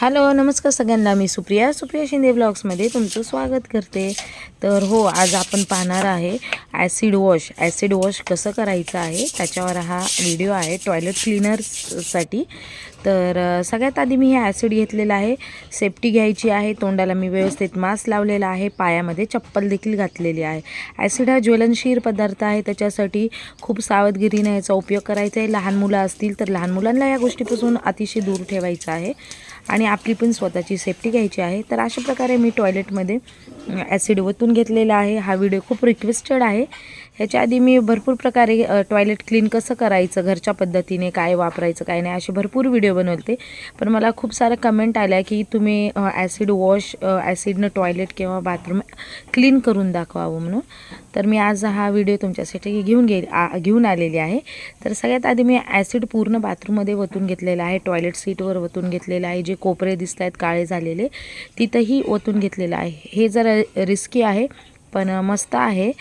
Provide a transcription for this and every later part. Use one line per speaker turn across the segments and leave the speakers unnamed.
Hello नमस्कार सगळ्यांना, मी सुप्रिया शिंदे ब्लॉग्समध्ये तुमचं स्वागत करते। तर हो, आज आपण पाहणार आहे ॲसिड वॉश कसं करायचं आहे, त्याच्यावर हा व्हिडिओ आहे टॉयलेट क्लीनर्ससाठी। तर सगळ्यात आधी मी हे ॲसिड घेतलेलं आहे, सेफ्टी घ्यायची आहे, तोंडाला मी व्यवस्थित मास्क लावलेला आहे, पायामध्ये चप्पल देखील घातलेली आहे। ॲसिड हा ज्वलनशील पदार्थ आहे, त्याच्यासाठी खूप सावधगिरीने याचा उपयोग करायचा आहे। लहान मुलं असतील तर लहान मुलांना या गोष्टीपासून अतिशय दूर ठेवायचं आहे आणि आपली पण स्वतःची सेफ्टी घ्यायची आहे। तर अशा प्रकारे मी टॉयलेटमध्ये ॲसिड ओतून घेतलेला आहे। हा व्हिडिओ खूप रिक्वेस्टेड आहे। ह्याच्या आधी मी भरपूर प्रकारे टॉयलेट क्लीन कसं करायचं, घरच्या पद्धतीने काय वापरायचं काय नाही, असे भरपूर व्हिडिओ बनवते। पण मला खूप साऱ्या कमेंट आल्या की तुम्ही ॲसिडनं टॉयलेट किंवा बाथरूम क्लीन करून दाखवावं म्हणून। तर मी आज हा व्हिडिओ तुमच्यासाठी घेऊन आलेली आहे। तर सगळ्यात आधी मी ॲसिड पूर्ण बाथरूममध्ये ओतून घेतलेला आहे, टॉयलेट सीटवर ओतून घेतलेला आहे, जे कोपरे दिसत आहेत काळे झालेले तिथंही ओतून घेतलेलं आहे। हे जरा रिस्की आहे पण मस्त आहे,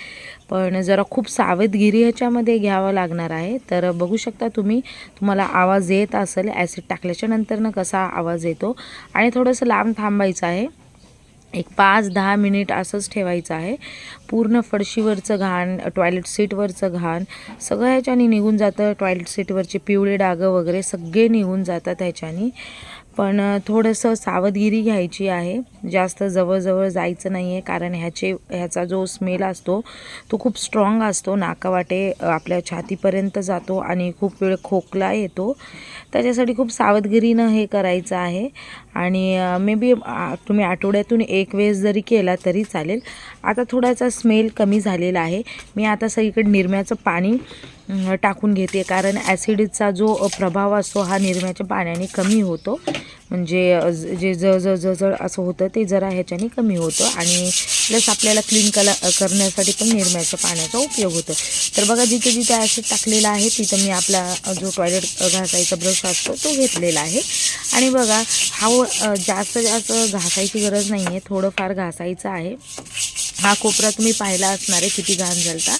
पण जरा खूप सावधगिरी ह्याच्यामध्ये घ्यावं लागणार आहे। तर बघू शकता तुम्हाला आवाज येत असेल, ॲसिड टाकल्याच्या नंतरनं कसा आवाज येतो। आणि थोडंसं लांब थांबायचं आहे, एक 5-10 मिनिट असंच ठेवायचं आहे। पूर्ण फरशीवरचं घाण, टॉयलेट सीटवरचं घाण सगळं ह्याच्याने निघून जातं। टॉयलेट सीटवरचे पिवळे डाग वगैरे सगळे निघून जातात ह्याच्याने। पण थोडंसं सावधगिरी घ्यायची आहे, जास्त जवळ जायचं नाही आहे, कारण ह्याचा जो स्मेल असतो तो खूप स्ट्रॉंग असतो, नाकावाटे आपल्या छातीपर्यंत जातो आणि खूप वेळ खोकला येतो। त्याच्यासाठी खूप सावधगिरीनं हे करायचं आहे। आणि मे बी तुम्ही आठवड्यातून एक वेळेस जरी केला तरी चालेल। आता थोडासा स्मेल कमी झालेला आहे, मी आता सगळीकडे निरम्याचं पाणी टाकून घेते, कारण ॲसिडचा जो प्रभाव असतो हा निरम्याच्या पाण्याने कमी होतो। म्हणजे जे जळजळ असं होतं ते जरा ह्याच्याने कमी होतं आणि प्लस आपल्याला क्लीन करण्यासाठी पण निरम्याच्या पाण्याचा उपयोग होतो। तर बघा, जिथे जिथे ॲसिड टाकलेला आहे तिथं मी आपला जो टॉयलेट घासायचा ब्रश असतो तो घेतलेला आहे। आणि बघा, हा जास्त घासायची गरज नाही आहे, थोडंफार घासायचं आहे। हा कोपरा तुम्ही पाहिला असणार आहे किती घाण झालता,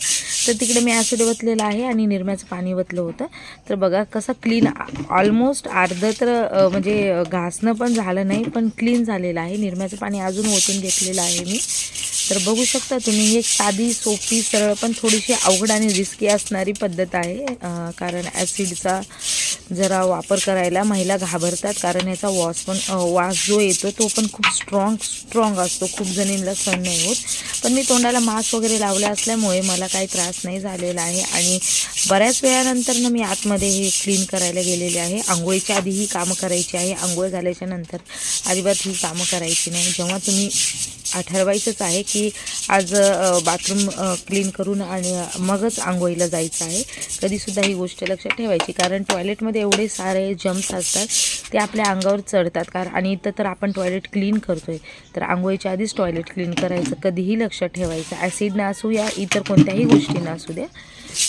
तर तिकडे मी ॲसिड ओतलेला आहे आणि निरम्याचं पाणी ओतलं होतं। तर बघा कसं क्लीन, ऑलमोस्ट अर्धं तर म्हणजे घासणं पण झालं नाही, पण क्लीन झालेलं आहे। निरम्याचं पाणी अजून ओतून घेतलेलं आहे मी। तर बघू शकता तुम्ही, ही एक साधी सोपी सरळ पण थोडीशी अवघड आणि रिस्की असणारी पद्धत आहे, कारण ॲसिडचा जरा वापर करायला महिला घाबरतात, कारण याचा वास जो येतो तो पण खूप स्ट्रॉंग असतो, खूप जणींना सहन नाही होत। पण मी तोंडाला मास्क वगैरे लावला असल्यामुळे मला काही त्रास नाही झालेला आहे। आणि बऱ्याच वेळानंतर मी आतमध्ये हे क्लीन करायला गेलेले आहे। आंघोळीच्या आधी ही कामं करायची आहे, आंघोळ झाल्याच्या नंतर अजिबात ही कामं करायची नाही। जेव्हा तुम्ही ठरवायचंच आहे की आज बाथरूम क्लीन करून आणि मगच आंघोळीला जायचं आहे, कधीसुद्धा ही गोष्ट लक्षात ठेवायची, कारण टॉयलेटमध्ये एवढे सारे जम्स असतात ते आपल्या अंगावर चढतात। आणि इथं तर आपण टॉयलेट क्लीन करतोय, तर आंघोळीच्या आधीच टॉयलेट क्लीन करायचं, कधीही लक्षात ठेवायचं। ॲसिड असू या इतर कोणत्याही गोष्टींना असू द्या,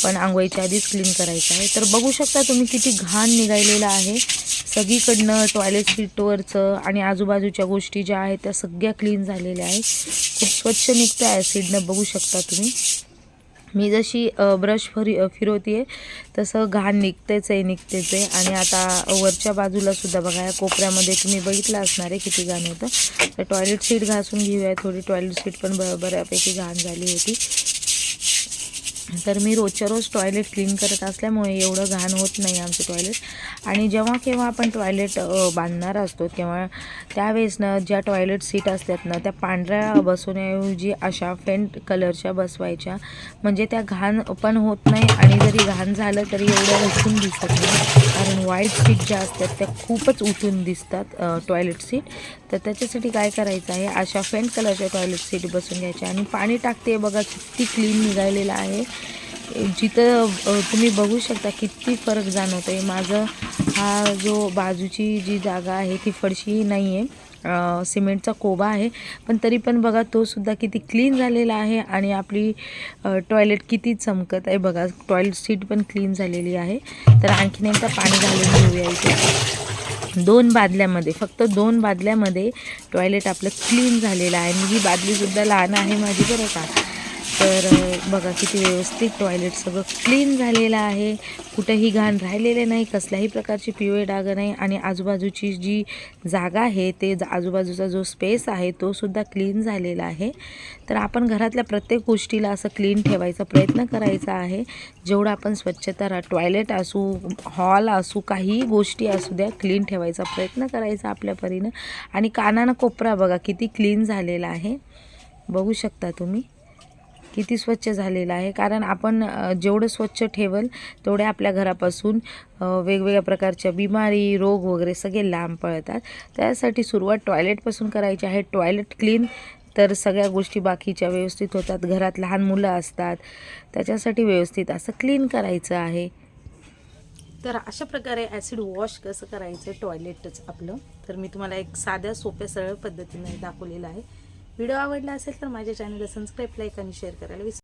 पण आंघोळीच्या आधीच क्लीन करायचं आहे। तर बघू शकता तुम्ही किती घाण निघालेलं आहे सगळीकडनं, टॉयलेट सीटवरचं आणि आजूबाजूच्या गोष्टी ज्या आहेत त्या सगळ्या क्लीन झालेल्या आहेत, खूप स्वच्छ निघतं ॲसिडनं, बघू शकता तुम्ही। मी जशी ब्रश फिरवते तसं घाण निघतेच आहे। आणि आता वरच्या बाजूला सुद्धा बघा, या कोपऱ्यामध्ये तुम्ही बघितलं असणार आहे किती घाण होतं। तर टॉयलेट सीट घासून घेऊया, थोडी टॉयलेट सीट पण बऱ्यापैकी घाण झाली होती। तर मी रोजच्या रोज टॉयलेट क्लीन करत असल्यामुळे एवढं घाण होत नाही आमचं टॉयलेट। आणि जेव्हा केव्हा आपण टॉयलेट बांधणार असतो तेव्हा त्यावेळेस ज्या टॉयलेट सीट असतात त्या पांढऱ्या बसवण्याऐवजी अशा फेंट कलरच्या बसवायच्या, म्हणजे त्या घाण पण होत नाही आणि जरी घाण झालं तरी एवढं उठून दिसत नाही, कारण व्हाईट सीट ज्या असतात त्या खूपच उठून दिसतात टॉयलेट सीट। तर त्याच्यासाठी काय करायचं आहे, अशा फेंट कलरच्या टॉयलेट सीट बसून घ्यायच्या। आणि पाणी टाकते बघा, किती क्लीन निघालेलं आहे, जिथं तुम्ही बघू शकता किती फरक जाणवतो आहे। माझं हा जो बाजूची जी जागा आहे ती फरशी नाही आहे, सिमेंटचा कोबा आहे, पण तरी पण बघा तो सुद्धा किती क्लीन झालेला आहे। आणि आपली टॉयलेट किती चमकत आहे बघा, टॉयलेट सीट पण क्लीन झालेली आहे। तर आणखीन एकदा पाणी घालून घेऊया इथे 2 बादल्यामध्ये, फक्त 2 बादल्यामध्ये टॉयलेट आपलं क्लीन झालेलं आहे। आणि ही बादलीसुद्धा लहान आहे माझी बरं का। तर बघा किती व्यवस्थित टॉयलेट सगळं क्लीन झालेलं आहे, कुठंही घाण राहिलेले नाही, कसल्याही प्रकारची पिवळे डाग नाही आणि आजूबाजूची जी जागा आहे ते आजूबाजूचा जो स्पेस आहे तो सुद्धा क्लीन झालेला आहे. तर आपण घरातल्या प्रत्येक गोष्टीला असं क्लीन ठेवायचा प्रयत्न करायचा आहे. जेवढं आपण स्वच्छता टॉयलेट असू, हॉल असू, काहीही गोष्टी असू द्या, क्लीन ठेवायचा प्रयत्न करायचा आपल्या परीनं. आणि कानानं कोपरा बघा किती क्लीन झालेला आहे, बघू शकता तुम्ही किती स्वच्छ झालेलं आहे. कारण आपण जेवढं स्वच्छ ठेवल तेवढे आपल्या घरापासून वेगवेगळ्या प्रकारच्या बिमारी, रोग वगैरे सगळे लांब पळतात. त्यासाठी सुरुवात टॉयलेटपासून करायची आहे. टॉयलेट क्लीन तर सगळ्या गोष्टी बाकीच्या व्यवस्थित होतात. घरात लहान मुलं असतात त्याच्यासाठी व्यवस्थित असं क्लीन करायचं आहे. तर अशा प्रकारे ॲसिड वॉश कसं करायचं टॉयलेटच आपलं, तर मी तुम्हाला एक साध्या सोप्या सरळ पद्धतीने दाखवलेलं आहे. व्हिडिओ आवडला असेल तर माझ्या चॅनलला सबस्क्राईब, लाईक आणि शेअर करायला विसरू